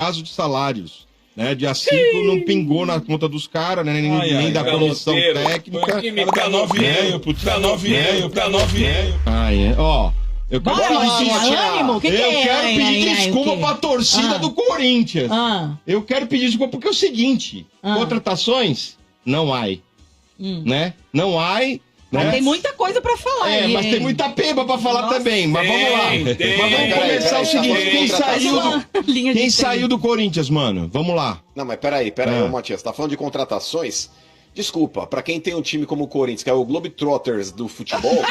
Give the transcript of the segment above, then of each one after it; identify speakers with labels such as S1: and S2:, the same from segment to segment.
S1: atraso de salários. Né? Dia 5 não pingou na conta dos caras, né? nem da comissão técnica.
S2: Tá 9,5, putz, tá 9,5, tá 9,5.
S1: Ó. Eu quero
S3: Quero
S1: pedir desculpa pra torcida do Corinthians. Eu quero pedir desculpa porque é o seguinte: contratações, não há. Né? Não há.
S3: Mas tem muita coisa pra falar aí.
S1: Mas tem muita peba pra falar também. Mas vamos lá. Mas vamos começar o seguinte: quem saiu do Corinthians, mano? Vamos lá.
S4: Não, mas peraí, Matias. Tá falando de contratações? Desculpa, pra quem tem um time como o Corinthians, que é o Globetrotters do futebol,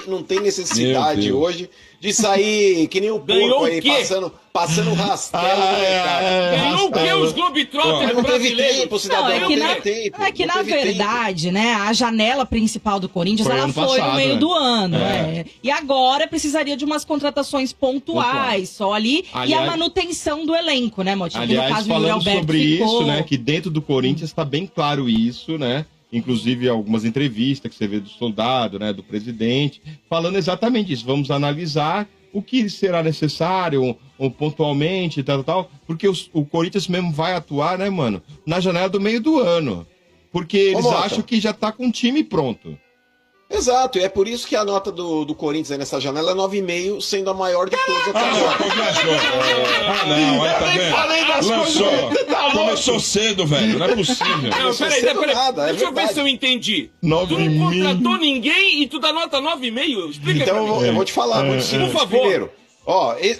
S4: não tem necessidade hoje de sair que nem o porco aí, passando rastelo.
S2: Ganhou o que os Globetrotters
S4: não teve tempo, cidadão, não teve tempo.
S3: É que, na verdade, né, a janela principal do Corinthians, ela foi no meio do ano. E agora precisaria de umas contratações pontuais, só ali, e a manutenção do elenco, né, Motinho?
S1: Aliás, falando sobre isso, né, que dentro do Corinthians tá bem claro isso, né? Inclusive algumas entrevistas que você vê do soldado, né, do presidente, falando exatamente isso. Vamos analisar o que será necessário, ou pontualmente, tal, porque o Corinthians mesmo vai atuar, né, mano, na janela do meio do ano. Porque eles acham que já tá com o time pronto.
S4: Exato, e é por isso que a nota do Corinthians aí nessa janela é 9,5, sendo a maior de todas até agora.
S2: Não, aí tá vendo? Lançou. Começou cedo, velho, não é possível.
S4: Não, peraí.
S2: Deixa eu ver se eu entendi. Tu não contratou ninguém e tu dá nota 9,5? Explica pra mim.
S4: Então eu vou te falar, por favor. Primeiro,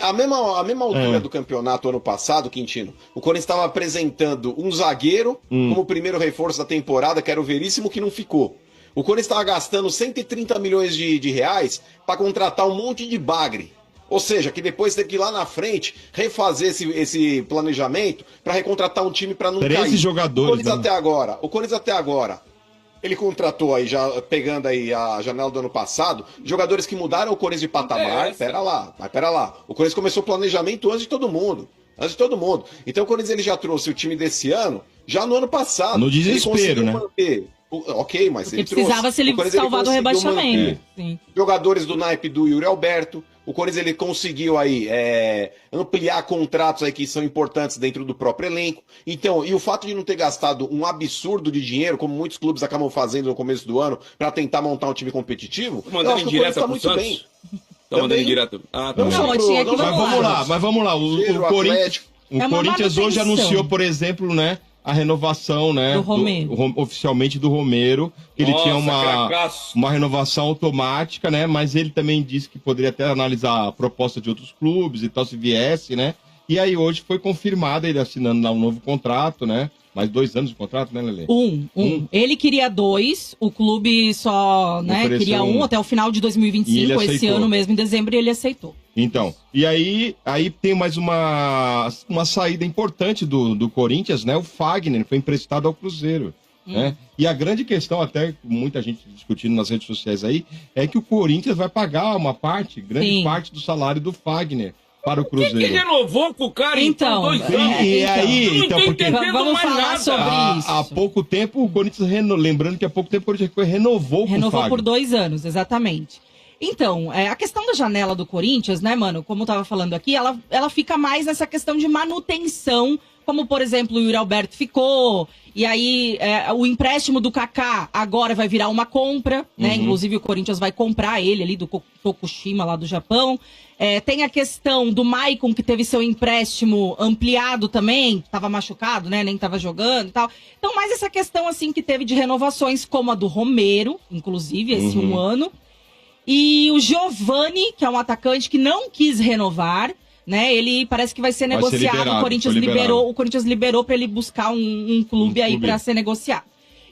S4: a mesma altura do campeonato ano passado, Quintino, o Corinthians estava apresentando um zagueiro como primeiro reforço da temporada, que era o Veríssimo, que não ficou. O Corinthians estava gastando 130 milhões de reais para contratar um monte de bagre. Ou seja, que depois teve que ir lá na frente refazer esse planejamento para recontratar um time para não
S1: 13
S4: cair.
S1: jogadores.
S4: O Corinthians até agora, ele contratou aí, já pegando aí a janela do ano passado, jogadores que mudaram o Corinthians de patamar. Pera lá. O Corinthians começou o planejamento antes de todo mundo. Então o Corinthians ele já trouxe o time desse ano, já no ano passado.
S1: No desespero, né?
S4: Ok, mas
S3: porque ele precisava se ele salvar do rebaixamento.
S4: Jogadores do naipe do Yuri Alberto. O Corinthians ele conseguiu aí ampliar contratos aí que são importantes dentro do próprio elenco. Então, e o fato de não ter gastado um absurdo de dinheiro, como muitos clubes acabam fazendo no começo do ano, para tentar montar um time competitivo,
S2: eu acho que o Corinthians tá muito bem. Tá mandando em direto.
S1: Mas vamos lá. O Corinthians hoje anunciou, por exemplo, né? A renovação, né?
S3: Do Romero.
S1: Oficialmente do Romero. Que ele tinha uma renovação automática, né? Mas ele também disse que poderia até analisar a proposta de outros clubes e tal, se viesse, né? E aí hoje foi confirmado ele assinando lá um novo contrato, né? Mais 2 anos de contrato, né, Lelê?
S3: Ele queria 2, o clube só, né, queria 1 até o final de 2025, esse ano mesmo, em dezembro, ele aceitou.
S1: Então, e aí tem mais uma saída importante do Corinthians, né? O Fagner foi emprestado ao Cruzeiro, né? E a grande questão, até muita gente discutindo nas redes sociais aí, é que o Corinthians vai pagar uma grande parte do salário do Fagner para o Cruzeiro.
S2: Por que renovou com o cara
S3: então
S2: 2 anos?
S3: Vamos falar sobre isso.
S1: Há pouco tempo o Corinthians, lembrando que há pouco tempo o Corinthians renovou com o Fagner.
S3: Por 2 anos, exatamente. Então, a questão da janela do Corinthians, né, mano, como eu tava falando aqui, ela fica mais nessa questão de manutenção, como, por exemplo, o Yuri Alberto ficou, e aí o empréstimo do Kaká agora vai virar uma compra, né, inclusive o Corinthians vai comprar ele ali do Tokushima, lá do Japão. Tem a questão do Maicon, que teve seu empréstimo ampliado também, estava machucado, né, nem estava jogando e tal. Então, mais essa questão, assim, que teve de renovações, como a do Romero, inclusive, esse 1 ano. E o Giovani, que é um atacante que não quis renovar, né? Ele parece que vai ser negociado. O Corinthians liberou para ele buscar um clube aí para ser negociado.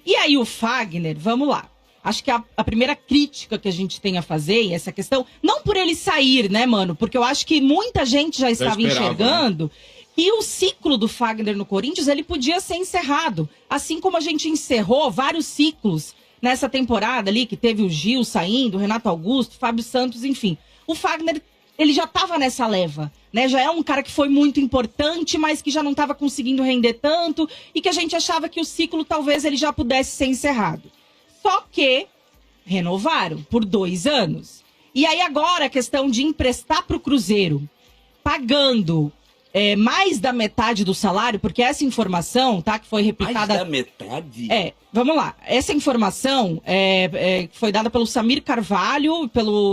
S3: E aí o Fagner, vamos lá. Acho que a primeira crítica que a gente tem a fazer, e essa questão, não por ele sair, né, mano? Porque eu acho que muita gente já estava enxergando, né? E o ciclo do Fagner no Corinthians, ele podia ser encerrado. Assim como a gente encerrou vários ciclos nessa temporada ali, que teve o Gil saindo, o Renato Augusto, Fábio Santos, enfim. O Fagner, ele já estava nessa leva, né? Já é um cara que foi muito importante, mas que já não estava conseguindo render tanto e que a gente achava que o ciclo talvez ele já pudesse ser encerrado. Só que renovaram por 2 anos. E aí agora a questão de emprestar para o Cruzeiro. pagando mais da metade do salário, porque essa informação, tá, que foi replicada...
S5: Mais da metade?
S3: Vamos lá. Essa informação foi dada pelo Samir Carvalho,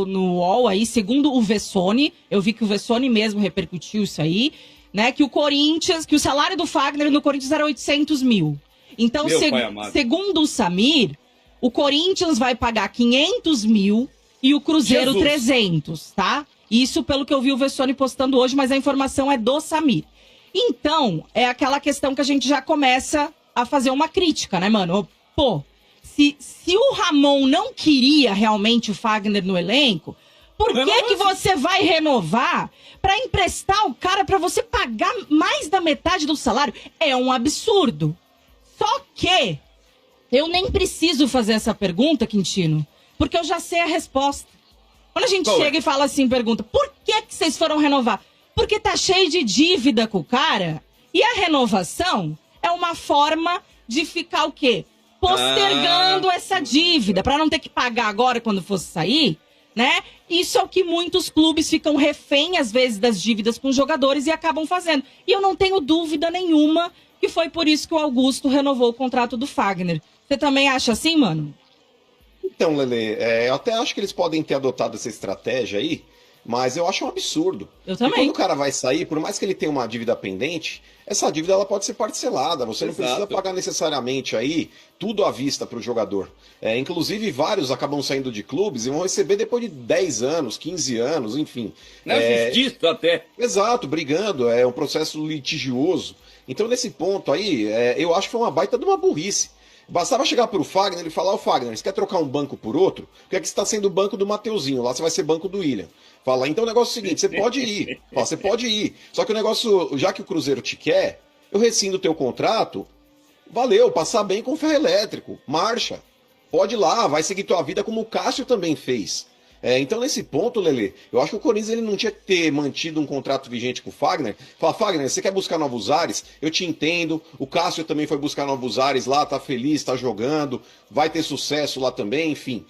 S3: no UOL aí, segundo o Vessone. Eu vi que o Vessone mesmo repercutiu isso aí, né? Que o salário do Fagner no Corinthians era 800 mil. Então, segundo o Samir, o Corinthians vai pagar 500 mil e o Cruzeiro 300, tá? Isso pelo que eu vi o Vessone postando hoje, mas a informação é do Samir. Então, é aquela questão que a gente já começa a fazer uma crítica, né, mano? Pô, se o Ramon não queria realmente o Fagner no elenco, por que você vai renovar para emprestar o cara para você pagar mais da metade do salário? É um absurdo. Só que eu nem preciso fazer essa pergunta, Quintino, porque eu já sei a resposta. Quando a gente chega e fala assim, pergunta, por que vocês foram renovar? Porque tá cheio de dívida com o cara e a renovação é uma forma de ficar o quê? Postergando essa dívida, para não ter que pagar agora quando fosse sair, né? Isso é o que muitos clubes ficam refém, às vezes, das dívidas com os jogadores e acabam fazendo. E eu não tenho dúvida nenhuma que foi por isso que o Augusto renovou o contrato do Fagner. Você também acha assim, mano?
S4: Então, Lelê, eu até acho que eles podem ter adotado essa estratégia aí, mas eu acho um absurdo.
S3: Eu também.
S4: E quando o cara vai sair, por mais que ele tenha uma dívida pendente, essa dívida ela pode ser parcelada. Você não precisa pagar necessariamente aí tudo à vista para o jogador. Inclusive, vários acabam saindo de clubes e vão receber depois de 10 anos, 15 anos, enfim.
S5: Na justiça até.
S4: Exato, brigando. É um processo litigioso. Então, nesse ponto aí, eu acho que foi uma baita de uma burrice. Bastava chegar pro Fagner e falar, ô Fagner, você quer trocar um banco por outro? Porque aqui você está sendo o banco do Mateuzinho, lá você vai ser banco do William. Fala, então o negócio é o seguinte, você pode ir. Fala, você pode ir. Só que o negócio, já que o Cruzeiro te quer, eu rescindo o teu contrato, valeu, passar bem com o ferro elétrico, marcha. Pode ir lá, vai seguir tua vida como o Cássio também fez. Então, nesse ponto, Lelê, eu acho que o Corinthians ele não tinha que ter mantido um contrato vigente com o Fagner. Fala, Fagner, você quer buscar novos ares? Eu te entendo. O Cássio também foi buscar novos ares lá, tá feliz, tá jogando, vai ter sucesso lá também, enfim.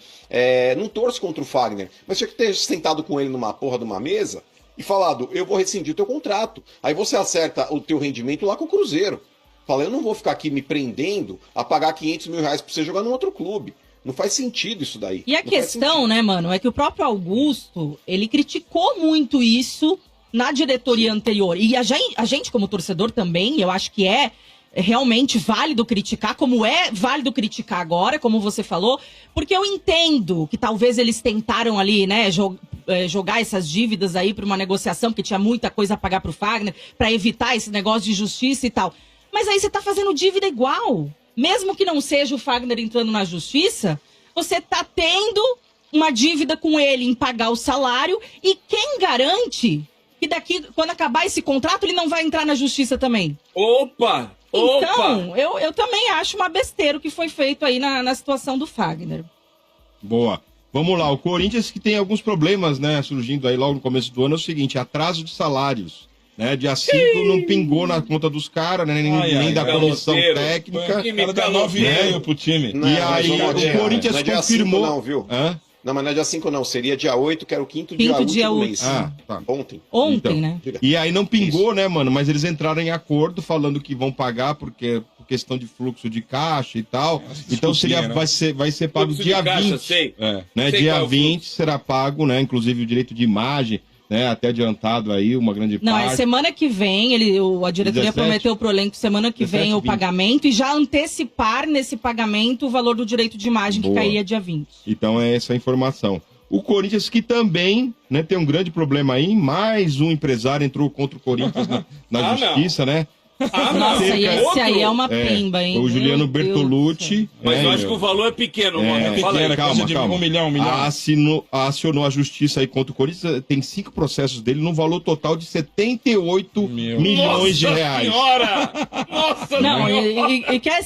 S4: Não torço contra o Fagner, mas tinha que ter sentado com ele numa porra de uma mesa e falado, eu vou rescindir o teu contrato. Aí você acerta o teu rendimento lá com o Cruzeiro. Fala, eu não vou ficar aqui me prendendo a pagar 500 mil reais pra você jogar num outro clube. Não faz sentido isso daí.
S3: E a questão, né, mano, é que o próprio Augusto, ele criticou muito isso na diretoria anterior. E a gente, como torcedor também, eu acho que é realmente válido criticar, como é válido criticar agora, como você falou, porque eu entendo que talvez eles tentaram ali, né, jogar essas dívidas aí para uma negociação, porque tinha muita coisa a pagar pro Fagner, para evitar esse negócio de justiça e tal. Mas aí você tá fazendo dívida igual. Mesmo que não seja o Fagner entrando na justiça, você tá tendo uma dívida com ele em pagar o salário e quem garante que daqui, quando acabar esse contrato, ele não vai entrar na justiça também?
S5: Opa!
S3: Então, eu também acho uma besteira o que foi feito aí na situação do Fagner.
S1: Boa. Vamos lá, o Corinthians que tem alguns problemas, né, surgindo aí logo no começo do ano, é o seguinte, atraso de salários. Né, dia 5 não pingou na conta dos caras, né, nem da comissão técnica.
S2: Ela dá 9,5 pro time.
S1: Não, e aí o Corinthians
S4: não é
S1: confirmou.
S4: Dia 5 não, viu? Não, mas não é dia 5 não, seria dia 8, que era o quinto dia útil do mês.
S1: Tá.
S4: Ontem,
S1: então,
S3: né?
S1: E aí não pingou, né, mano? Mas eles entraram em acordo falando que vão pagar porque por questão de fluxo de caixa e tal. Então
S2: né?
S1: vai ser pago
S5: fluxo
S1: dia
S5: caixa,
S1: 20.
S5: sei.
S1: Né?
S5: Sei
S1: Dia 20 será pago, né? Inclusive o direito de imagem. Né, até adiantado aí, uma grande parte.
S3: Não, é semana que vem, a diretoria
S1: 17?
S3: Prometeu pro elenco semana que
S1: 17,
S3: vem o
S1: 20.
S3: pagamento e já antecipar nesse pagamento o valor do direito de imagem que cairia dia 20.
S1: Então é essa a informação. O Corinthians que também, né, tem um grande problema aí, mais um empresário entrou contra o Corinthians na justiça, né?
S3: Nossa, e esse aí é uma pimba, hein?
S1: O Juliano Bertolucci.
S5: Mas eu acho que o valor é pequeno, mano.
S2: Fala aí, calma. 1 milhão.
S1: Acionou a justiça aí contra o Corinthians. Tem 5 processos dele, num valor total de 78 milhões de reais.
S5: Senhora! Nossa
S3: Não, e quer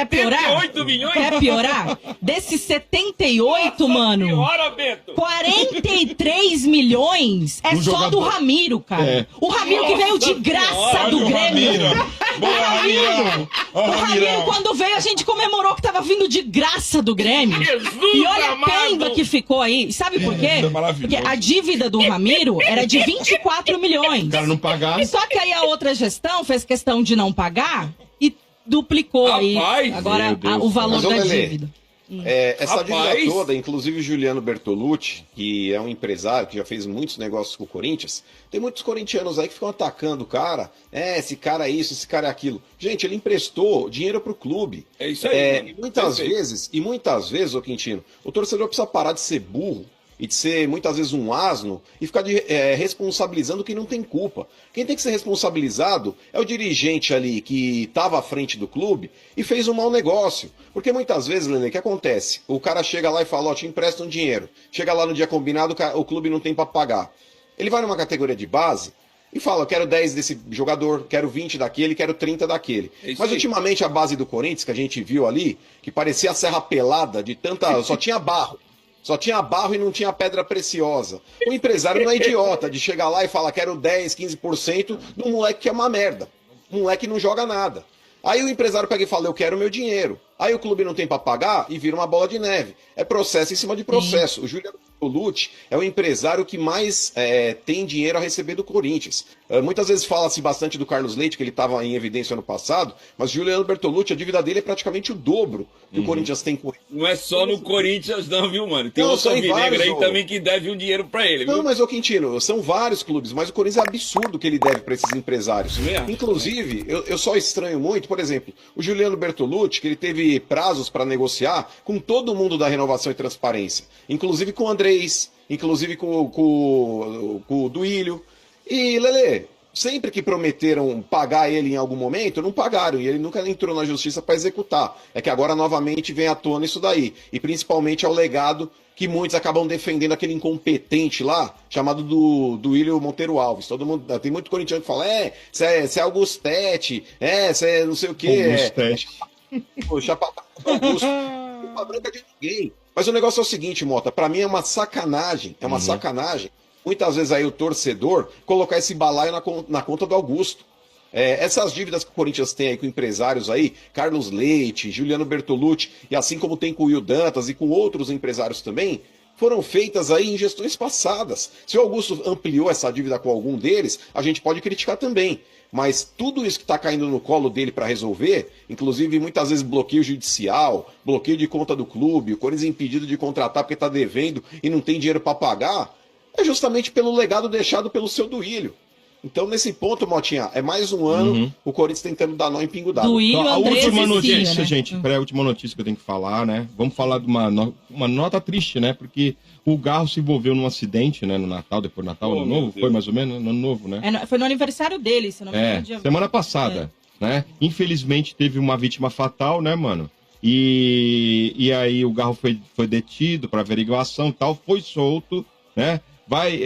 S3: piorar?
S5: 78 milhões?
S3: Quer piorar? Desses 78, mano,
S5: Senhora, Bento!
S3: 43 milhões é só do Ramiro, cara. O Ramiro que veio de graça do Grêmio.
S2: Boa, Ramirão. Ó,
S3: O Ramiro, quando veio, a gente comemorou que tava vindo de graça do Grêmio.
S5: Jesus
S3: E olha
S5: amado.
S3: a pemba que ficou aí. Sabe por quê?
S2: É maravilhoso.
S3: Porque a dívida do Ramiro era de 24 milhões.
S1: O cara não pagasse.
S3: Só que aí a outra gestão fez questão de não pagar e duplicou aí
S5: Rapaz,
S3: agora
S1: meu Deus
S3: o valor
S4: Mas, ô,
S3: da
S4: Lelê,
S3: dívida.
S4: Essa
S5: Rapaz.
S4: dívida toda, inclusive o Juliano Bertolucci, que é um empresário que já fez muitos negócios com o Corinthians, tem muitos corintianos aí que ficam atacando o cara. Esse cara é isso, esse cara é aquilo. Gente, ele emprestou dinheiro pro clube.
S5: É isso aí, mano.
S4: E muitas
S5: Perfeito.
S4: vezes, ô Quintino, o torcedor precisa parar de ser burro e de ser muitas vezes um asno e ficar responsabilizando quem não tem culpa. Quem tem que ser responsabilizado é o dirigente ali que estava à frente do clube e fez um mau negócio. Porque muitas vezes, Lelê, o que acontece? O cara chega lá e fala, ó, te empresta um dinheiro. Chega lá no dia combinado, o clube não tem para pagar. Ele vai numa categoria de base e fala, eu quero 10 desse jogador, quero 20 daquele, quero 30 daquele.
S5: É isso
S4: Mas
S5: aí.
S4: ultimamente a base do Corinthians, que a gente viu ali, que parecia a serra pelada de tanta... só tinha barro. Só tinha barro e não tinha pedra preciosa. O empresário não é idiota de chegar lá e falar quero 10, 15% de um moleque que é uma merda. Um moleque que não joga nada. Aí o empresário pega e fala, eu quero meu dinheiro. Aí o clube não tem para pagar e vira uma bola de neve. É processo em cima de processo. O Juliano Bertolucci é o empresário que mais tem dinheiro a receber do Corinthians. Muitas vezes fala-se bastante do Carlos Leite, que ele estava em evidência ano passado, mas o Juliano Bertolucci, a dívida dele é praticamente o dobro que o Corinthians tem com ele.
S5: Não é só no Corinthians, não, viu, mano? Tem
S4: Não,
S5: outro
S4: são em
S5: alvinegro
S4: vários,
S5: aí
S4: ô.
S5: também que deve um dinheiro pra ele, viu?
S4: Não, mas ô Quintino, são vários clubes, mas o Corinthians é absurdo que ele deve para esses empresários.
S5: Mesmo?
S4: Inclusive, eu só estranho muito, por exemplo, o Juliano Bertolucci, que ele teve prazos para negociar com todo mundo da Renovação e Transparência, inclusive com o Andrés, inclusive com o Duílio. E, Lelê, sempre que prometeram pagar ele em algum momento, não pagaram, e ele nunca entrou na justiça para executar. É que agora novamente vem à tona isso daí, e principalmente ao legado que muitos acabam defendendo aquele incompetente lá, chamado do William Monteiro Alves. Todo mundo, tem muito corintiano que fala, você é Augustete, você é não sei o quê.
S1: Augustete.
S4: Chapa Augusto. Não branca de ninguém. Mas o negócio é o seguinte, Mota, pra mim é uma sacanagem, sacanagem, muitas vezes aí o torcedor colocar esse balaio na conta do Augusto. Essas dívidas que o Corinthians tem aí com empresários aí, Carlos Leite, Juliano Bertolucci, e assim como tem com o Will Dantas e com outros empresários também, foram feitas aí em gestões passadas. Se o Augusto ampliou essa dívida com algum deles, a gente pode criticar também. Mas tudo isso que está caindo no colo dele para resolver, inclusive muitas vezes bloqueio judicial, bloqueio de conta do clube, o Corinthians impedido de contratar porque está devendo e não tem dinheiro para pagar, é justamente pelo legado deixado pelo seu Duílio. Então, nesse ponto, Motinha, é mais um ano o Corinthians tentando dar nó em pingo d'água.
S3: Duílio,
S1: Então, a
S3: Andrés
S1: última
S3: e
S1: notícia,
S3: Cília, né?
S1: gente, a última notícia que eu tenho que falar, né? Vamos falar de uma nota triste, né? Porque o Garro se envolveu num acidente, né? No Natal, depois do Natal, ano novo, foi mais ou menos no ano novo, né?
S3: Foi no aniversário dele, se não me engano.
S1: Semana passada, né? Infelizmente teve uma vítima fatal, né, mano? E aí o Garro foi detido para averiguação e tal, foi solto, né? Vai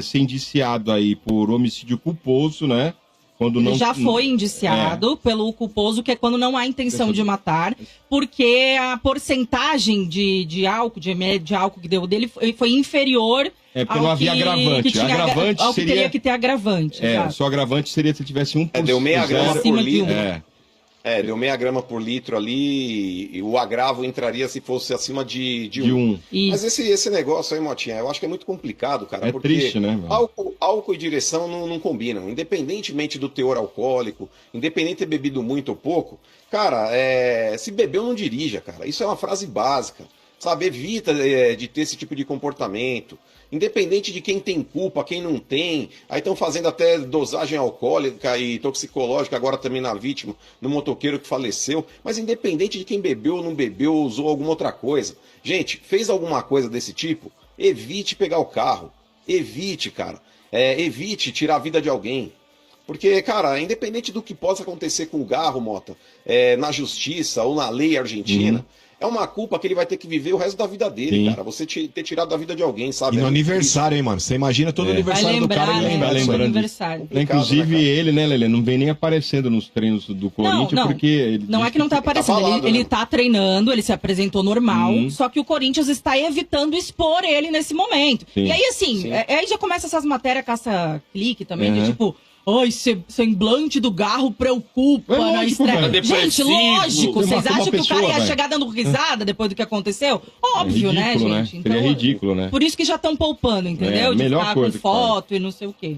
S1: ser indiciado aí por homicídio culposo, né? Quando
S3: Ele já foi indiciado pelo culposo, que é quando não há intenção de matar, porque a porcentagem de álcool, de álcool que deu dele foi inferior
S1: porque não havia agravante. Agravante
S3: ao que
S1: seria...
S3: teria que ter agravante. Exato.
S1: Só agravante seria se tivesse 1%.
S4: Deu meia grama por
S3: acima de
S4: litro.
S3: um.
S4: Deu meia grama por litro ali, e o agravo entraria se fosse acima de
S1: De 1.
S4: Mas esse negócio aí, Motinha, eu acho que é muito complicado, cara.
S1: É
S4: porque
S1: triste, né, mano?
S4: álcool e direção não combinam. Independentemente do teor alcoólico, independente de ter bebido muito ou pouco, cara, se bebeu, não dirija, cara. Isso é uma frase básica. Sabe, evita de ter esse tipo de comportamento. Independente de quem tem culpa, quem não tem. Aí estão fazendo até dosagem alcoólica e toxicológica agora também na vítima, no motoqueiro que faleceu. Mas independente de quem bebeu ou não bebeu, ou usou alguma outra coisa. Gente, fez alguma coisa desse tipo, evite pegar o carro. Evite, cara. Evite tirar a vida de alguém. Porque, cara, independente do que possa acontecer com o Garro, Mota, na justiça ou na lei argentina, é uma culpa que ele vai ter que viver o resto da vida dele, cara. Você ter tirado a vida de alguém, sabe?
S6: E no aniversário, hein, mano? Você imagina todo aniversário do cara e
S3: né?
S6: lembrar disso aí.
S3: Aniversário.
S1: Inclusive ele, né, Lelê, não vem nem aparecendo nos treinos do Corinthians, porque... Ele
S3: não é que não tá aparecendo,
S4: falado,
S3: ele
S4: né?
S3: tá treinando, ele se apresentou normal, só que o Corinthians está evitando expor ele nesse momento.
S1: Sim.
S3: E aí, assim, aí já começa essas matérias caça-clique também, de tipo... Ai, semblante do Garro preocupa na estreia. Gente, lógico. Vocês acham que o cara ia chegar dando risada depois do que aconteceu? Óbvio,
S1: ridículo,
S3: né, gente?
S1: Seria ridículo, né?
S3: Por isso que já estão poupando, entendeu? De
S1: melhor
S3: ficar
S1: coisa
S3: com foto e não sei o quê.